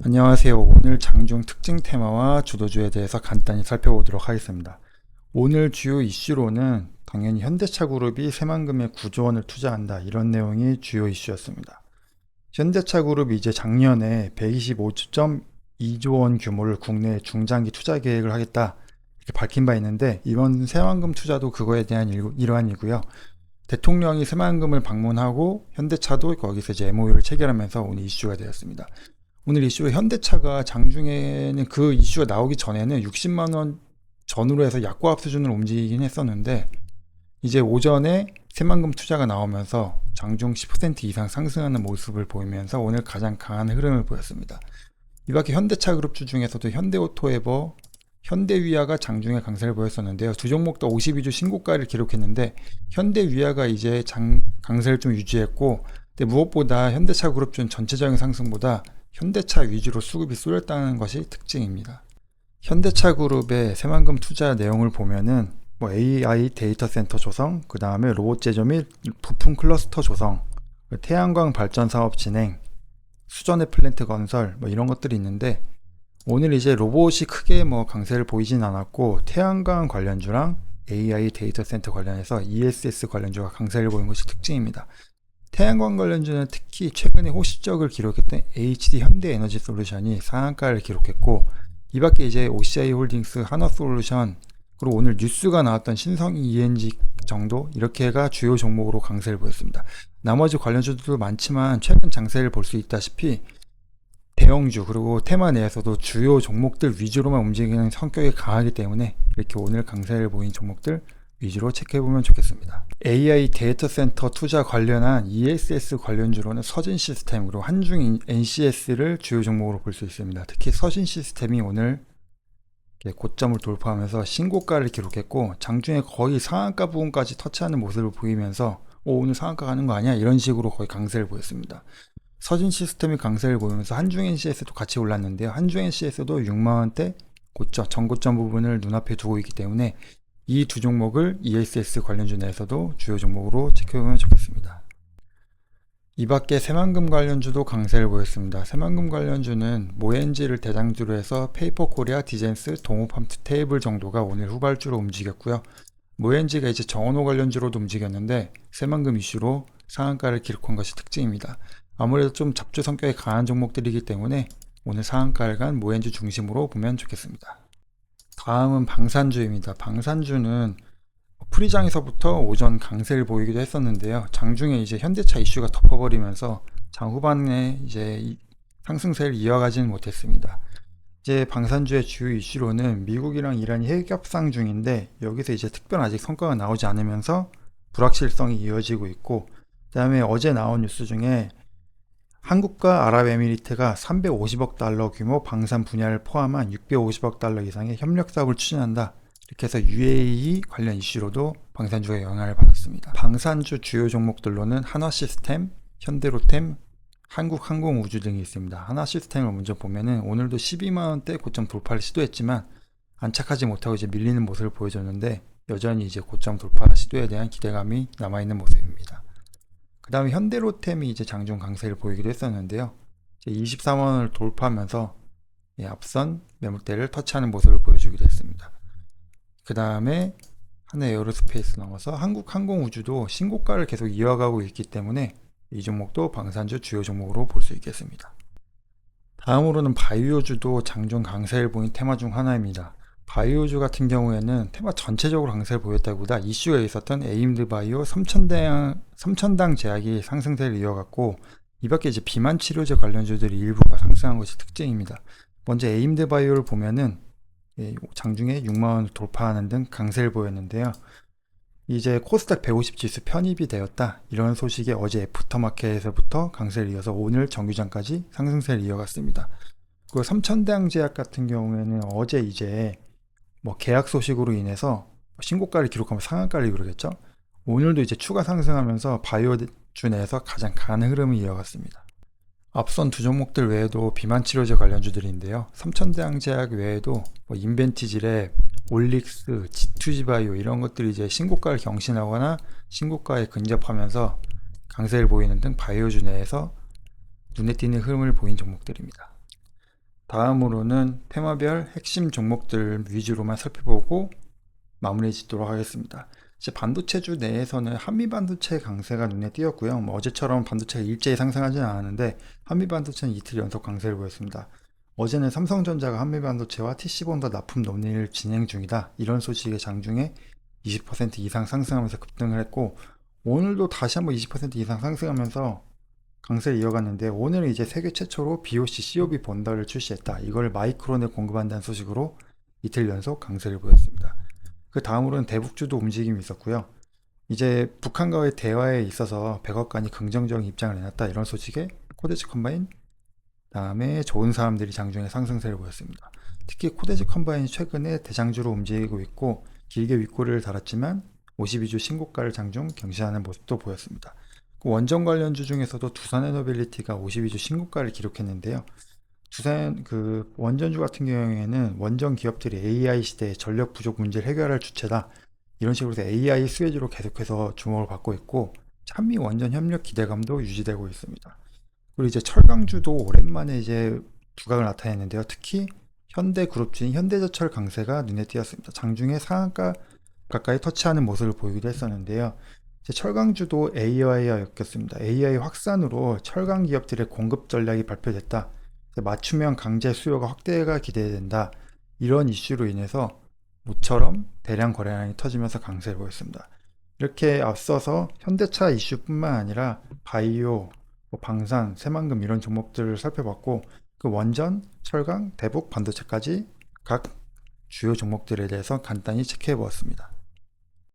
안녕하세요. 오늘 장중 특징 테마와 주도주에 대해서 간단히 살펴보도록 하겠습니다. 오늘 주요 이슈로는 당연히 현대차 그룹이 새만금에 9조 원을 투자한다, 이런 내용이 주요 이슈였습니다. 현대차 그룹이 이제 작년에 125.2조 원 규모를 국내 중장기 투자 계획을 하겠다, 이렇게 밝힌 바 있는데, 이번 새만금 투자도 그거에 대한 일환이고요. 대통령이 새만금을 방문하고 현대차도 거기서 이제 MOU를 체결하면서 오늘 이슈가 되었습니다. 오늘 이슈로 현대차가 장중에는 그 이슈가 나오기 전에는 60만원 전후로 해서 약보합 수준으로 움직이긴 했었는데, 이제 오전에 새만금 투자가 나오면서 장중 10% 이상 상승하는 모습을 보이면서 오늘 가장 강한 흐름을 보였습니다. 이밖에 현대차 그룹주 중에서도 현대오토에버, 현대위아가 장중에 강세를 보였었는데요. 두 종목 다 52주 신고가를 기록했는데 현대위아가 이제 강세를 좀 유지했고, 근데 무엇보다 현대차 그룹주는 전체적인 상승보다 현대차 위주로 수급이 쏠렸다는 것이 특징입니다. 현대차 그룹의 새만금 투자 내용을 보면은 AI 데이터 센터 조성, 그 다음에 로봇 제조 및 부품 클러스터 조성, 태양광 발전 사업 진행, 수전의 플랜트 건설, 이런 것들이 있는데, 오늘 이제 로봇이 크게 강세를 보이진 않았고, 태양광 관련주랑 AI 데이터 센터 관련해서 ESS 관련주가 강세를 보인 것이 특징입니다. 태양광 관련주는 특히 최근에 호시적을 기록했던 HD 현대에너지 솔루션이 상한가를 기록했고, 이 밖에 이제 OCI 홀딩스, 한화솔루션, 그리고 오늘 뉴스가 나왔던 신성 ENG 정도, 이렇게가 주요 종목으로 강세를 보였습니다. 나머지 관련주들도 많지만 최근 장세를 볼 수 있다시피 대형주 그리고 테마 내에서도 주요 종목들 위주로만 움직이는 성격이 강하기 때문에 이렇게 오늘 강세를 보인 종목들 위주로 체크해보면 좋겠습니다. AI 데이터 센터 투자 관련한 ESS 관련주로는 서진 시스템, 그리고 한중 NCS를 주요 종목으로 볼 수 있습니다. 특히 서진 시스템이 오늘 고점을 돌파하면서 신고가를 기록했고, 장중에 거의 상한가 부분까지 터치하는 모습을 보이면서 오늘 상한가 가는 거 아니야? 이런 식으로 거의 강세를 보였습니다. 서진 시스템이 강세를 보이면서 한중 NCS도 같이 올랐는데요. 한중 NCS도 6만원대 고점, 전고점 부분을 눈앞에 두고 있기 때문에 이 두 종목을 ESS 관련주 내에서도 주요 종목으로 체크해보면 좋겠습니다. 이 밖에 새만금 관련주도 강세를 보였습니다. 새만금 관련주는 모엔지를 대장주로 해서 페이퍼코리아, 디젠스, 동호팜트 테이블 정도가 오늘 후발주로 움직였고요. 모엔지가 이제 정원호 관련주로도 움직였는데 새만금 이슈로 상한가를 기록한 것이 특징입니다. 아무래도 좀 잡주 성격이 강한 종목들이기 때문에 오늘 상한가를 간 모엔지 중심으로 보면 좋겠습니다. 다음은 방산주입니다. 방산주는 프리장에서부터 오전 강세를 보이기도 했었는데요. 장중에 이제 현대차 이슈가 덮어버리면서 장 후반에 이제 상승세를 이어가지는 못했습니다. 이제 방산주의 주요 이슈로는 미국이랑 이란이 핵 협상 중인데, 여기서 이제 특별한 아직 성과가 나오지 않으면서 불확실성이 이어지고 있고, 그 다음에 어제 나온 뉴스 중에 한국과 아랍에미리트가 350억 달러 규모 방산 분야를 포함한 650억 달러 이상의 협력 사업을 추진한다, 이렇게 해서 UAE 관련 이슈로도 방산주가 영향을 받았습니다. 방산주 주요 종목들로는 한화시스템, 현대로템, 한국항공우주 등이 있습니다. 한화시스템을 먼저 보면은 오늘도 12만원대 고점 돌파를 시도했지만 안착하지 못하고 이제 밀리는 모습을 보여줬는데, 여전히 이제 고점 돌파 시도에 대한 기대감이 남아있는 모습입니다. 그 다음에 현대로템이 이제 장중 강세를 보이기도 했었는데요. 23원을 돌파하면서 앞선 매물대를 터치하는 모습을 보여주기도 했습니다. 그 다음에 하나에어로스페이스 넘어서 한국항공우주도 신고가를 계속 이어가고 있기 때문에 이 종목도 방산주 주요 종목으로 볼 수 있겠습니다. 다음으로는 바이오주도 장중 강세를 보인 테마 중 하나입니다. 바이오주 같은 경우에는 테마 전체적으로 강세를 보였다기보다 이슈가 있었던 에임드바이오 3천당 제약이 상승세를 이어갔고, 이 밖에 이제 비만 치료제 관련주들이 일부가 상승한 것이 특징입니다. 먼저 에임드바이오를 보면은 장중에 6만원을 돌파하는 등 강세를 보였는데요. 이제 코스닥 150 지수 편입이 되었다, 이런 소식에 어제 애프터마켓에서부터 강세를 이어서 오늘 정규장까지 상승세를 이어갔습니다. 그리고 3천당 제약 같은 경우에는 어제 이제 계약 소식으로 인해서 신고가를 기록하면 상한가를 기록했죠. 오늘도 이제 추가 상승하면서 바이오주 내에서 가장 강한 흐름을 이어갔습니다. 앞선 두 종목들 외에도 비만 치료제 관련주들인데요. 삼천대항제약 외에도 인벤티지랩, 올릭스, G2G바이오 이런 것들이 이제 신고가를 경신하거나 신고가에 근접하면서 강세를 보이는 등 바이오주 내에서 눈에 띄는 흐름을 보인 종목들입니다. 다음으로는 테마별 핵심 종목들 위주로만 살펴보고 마무리 짓도록 하겠습니다. 이제 반도체주 내에서는 한미반도체 강세가 눈에 띄었고요. 어제처럼 반도체가 일제히 상승하지는 않았는데 한미반도체는 이틀 연속 강세를 보였습니다. 어제는 삼성전자가 한미반도체와 TC본드 납품 논의를 진행 중이다, 이런 소식의 장중에 20% 이상 상승하면서 급등을 했고, 오늘도 다시 한번 20% 이상 상승하면서 강세를 이어갔는데, 오늘은 이제 세계 최초로 BOC, COB 본더를 출시했다, 이걸 마이크론에 공급한다는 소식으로 이틀 연속 강세를 보였습니다. 그 다음으로는 대북주도 움직임이 있었고요. 이제 북한과의 대화에 있어서 백악관이 긍정적인 입장을 내놨다, 이런 소식에 코데지 컴바인, 다음에 좋은 사람들이 장중에 상승세를 보였습니다. 특히 코데지 컴바인이 최근에 대장주로 움직이고 있고, 길게 윗꼬리를 달았지만 52주 신고가를 장중 경신하는 모습도 보였습니다. 그 원전 관련주 중에서도 두산에너빌리티가 52주 신고가를 기록했는데요. 두산 그 원전주 같은 경우에는 원전 기업들이 AI 시대의 전력 부족 문제를 해결할 주체다, 이런 식으로 해서 AI 수혜주로 계속해서 주목을 받고 있고, 한미 원전 협력 기대감도 유지되고 있습니다. 그리고 이제 철강주도 오랜만에 이제 두각을 나타냈는데요. 특히 현대그룹주인 현대제철 강세가 눈에 띄었습니다. 장중에 상한가 가까이 터치하는 모습을 보이기도 했었는데요. 이제 철강주도 AI와 엮였습니다. AI 확산으로 철강 기업들의 공급 전략이 발표됐다, 맞춤형 강제 수요가 확대가 기대된다, 이런 이슈로 인해서 모처럼 대량 거래량이 터지면서 강세를 보였습니다. 이렇게 앞서서 현대차 이슈뿐만 아니라 바이오, 방산, 새만금 이런 종목들을 살펴봤고, 그 원전, 철강, 대북, 반도체까지 각 주요 종목들에 대해서 간단히 체크해 보았습니다.